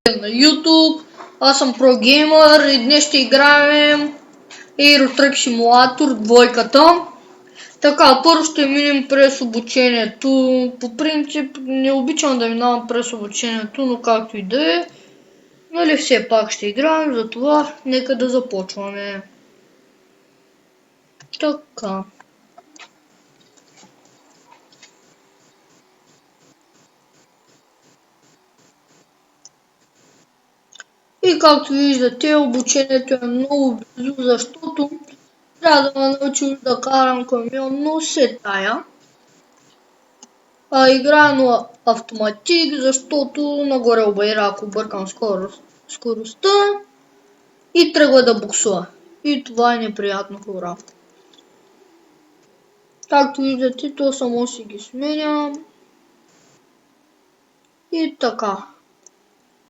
на YouTube. Аз съм ProGamer и днес ще играем Euro Truck Simulator двойката. Така, първо ще минем през обучението. По принцип не обичам да минавам през обучението, но както и да е. Нали все пак ще играем, затова нека да започваме. Така. И както виждате, обучението е много близо, защото трябва да ме научиш да карам камион, но се тая. Играя на автоматик, защото нагоре обайра, ако бъркам скоростта и тръгва да буксува. И това е неприятно, хора. Както виждате, то само си ги сменям. И така.